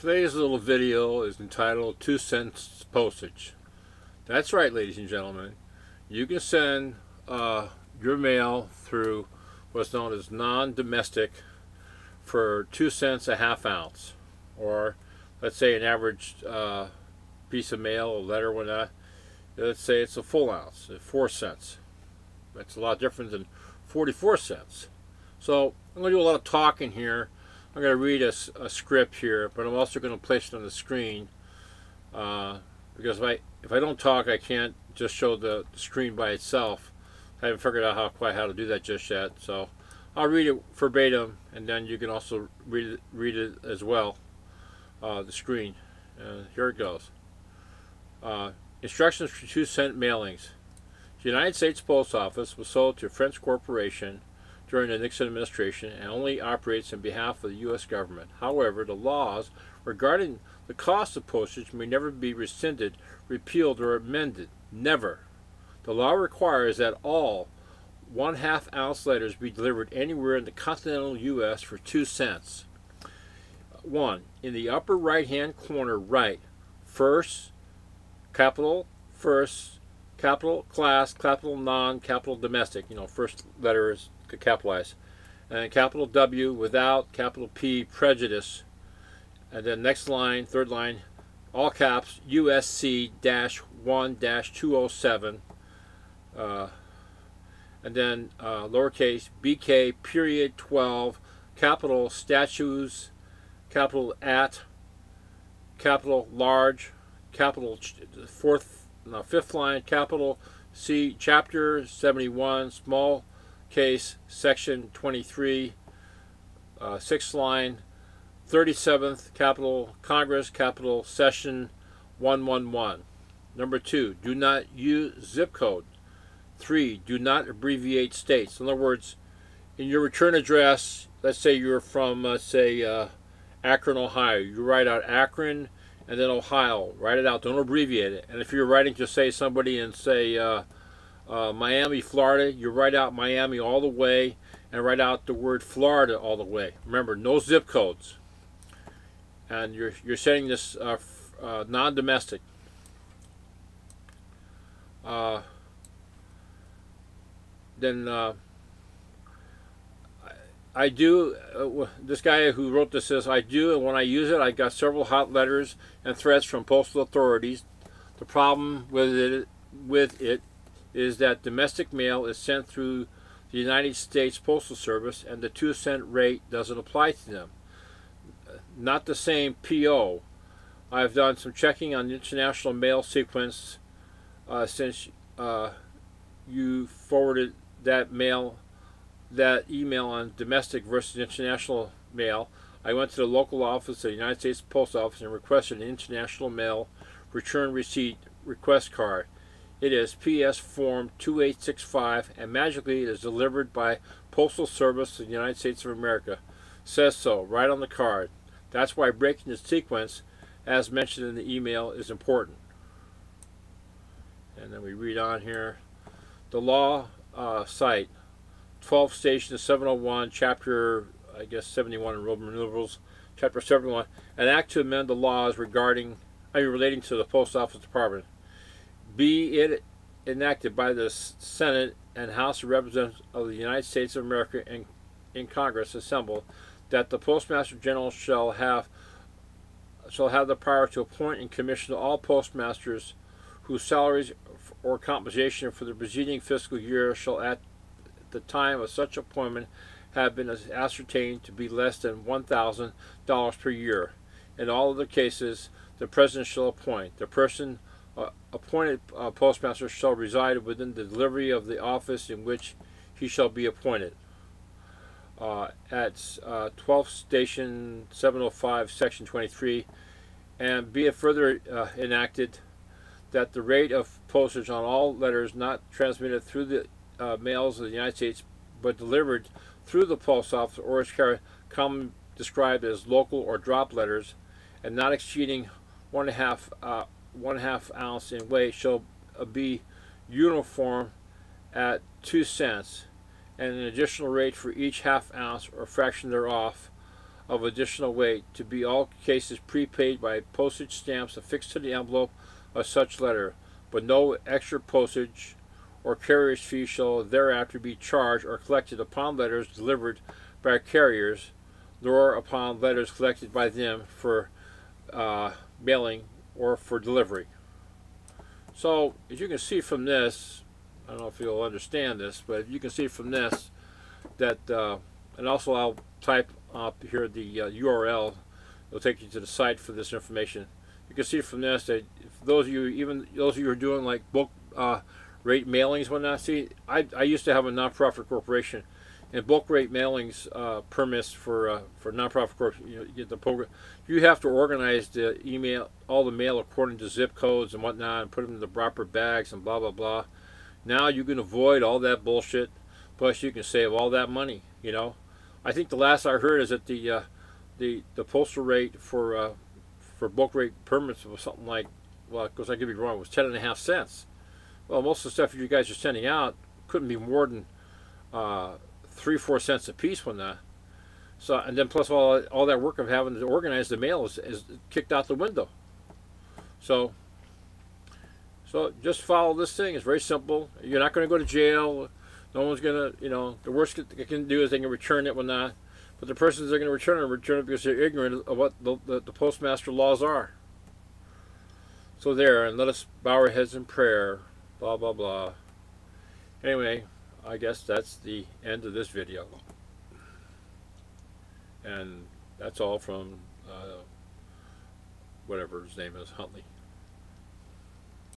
Today's little video is entitled 2 cents postage. That's right, ladies and gentlemen. You can send your mail through what's known as non-domestic for 2 cents a half ounce, or let's say an average piece of mail, a letter, whatnot. Let's say it's a full ounce at 4 cents. That's a lot different than 44 cents. So I'm going to do a lot of talking here. I'm going to read a script here, but I'm also going to place it on the screen because if I don't talk, I can't just show the screen by itself. I haven't figured out quite how to do that just yet. So I'll read it verbatim, and then you can also read it as well, the screen. Here it goes. Instructions for 2 cent mailings. The United States Post Office was sold to a French corporation during the Nixon administration and only operates on behalf of the US government. However, the laws regarding the cost of postage may never be rescinded, repealed, or amended. Never. The law requires that all 1/2 ounce letters be delivered anywhere in the Continental US for 2 cents. 1. In the upper right hand corner, write first, capital class, capital non, capital domestic. First letter is capitalized, and capital W without, capital P, prejudice, and then next line, third line, all caps, USC-1-207, and then lowercase BK period 12, capital statutes, capital at, capital large, capital fifth line, capital C, chapter 71, small case, section 23, 6th line, 37th, capital Congress, capital session 111. Number 2, do not use zip code. 3, do not abbreviate states. In other words, in your return address, let's say you're from, Akron, Ohio. You write out Akron and then Ohio. Write it out. Don't abbreviate it. And if you're writing to, say, somebody in, say, Miami, Florida, you write out Miami all the way and write out the word Florida all the way. Remember, no zip codes. And you're sending this non-domestic. I do, this guy who wrote this says, I do, and when I use it, I got several hot letters and threats from postal authorities. The problem with it is that domestic mail is sent through the United States Postal Service, and the 2 cent rate doesn't apply to them. Not the same PO. I've done some checking on the international mail sequence since you forwarded that email on domestic versus international mail. I went to the local office of the United States Post Office and requested an international mail return receipt request card. It is PS Form 2865, and magically it is delivered by Postal Service of the United States of America. Says so right on the card. That's why breaking the sequence, as mentioned in the email, is important. And then we read on here. The law cite 12 stations 701, chapter 71 in Roman numerals, chapter 71, an act to amend the laws relating to the Post Office Department. Be it enacted by the Senate and House of Representatives of the United States of America and in Congress assembled, that the Postmaster-General shall have the power to appoint and commission all postmasters whose salaries or compensation for the preceding fiscal year shall at the time of such appointment have been ascertained to be less than $1,000 per year. In all other cases, the President shall appoint. The person appointed postmaster shall reside within the delivery of the office in which he shall be appointed. At 12th Station 705, Section 23, and be it further enacted that the rate of postage on all letters not transmitted through the mails of the United States but delivered through the post office or its carrier, commonly described as local or drop letters, and not exceeding 1/2 ounce in weight, shall be uniform at 2 cents, and an additional rate for each 1/2 ounce or fraction thereof of additional weight, to be all cases prepaid by postage stamps affixed to the envelope of such letter, but no extra postage or carrier's fee shall thereafter be charged or collected upon letters delivered by carriers, nor upon letters collected by them for mailing or for delivery. So, as you can see from this, I don't know if you'll understand this, but you can see from this that, and also I'll type up here the URL. It'll take you to the site for this information. You can see from this that if those of you, even those of you who are doing like book rate mailings, whatnot. See, I used to have a nonprofit corporation, and bulk rate mailings permits for nonprofit corp. You get the program. You have to organize the email, all the mail according to zip codes and whatnot, and put them in the proper bags and blah blah blah. Now you can avoid all that bullshit. Plus, you can save all that money. You know, I think the last I heard is that the postal rate for bulk rate permits was something like, well, because I could be wrong, it was 10.5 cents. Well, most of the stuff you guys are sending out couldn't be more than 3-4 cents a piece when that. So, and then plus all that work of having to organize the mail is kicked out the window. So just follow this thing. It's very simple. You're not going to go to jail. No one's going to, you know, the worst they can do is they can return it when not. But the persons that are going to return it because they're ignorant of what the postmaster laws are. So there, and let us bow our heads in prayer. Blah, blah, blah. Anyway, I guess that's the end of this video. And that's all from whatever his name is, Huntley.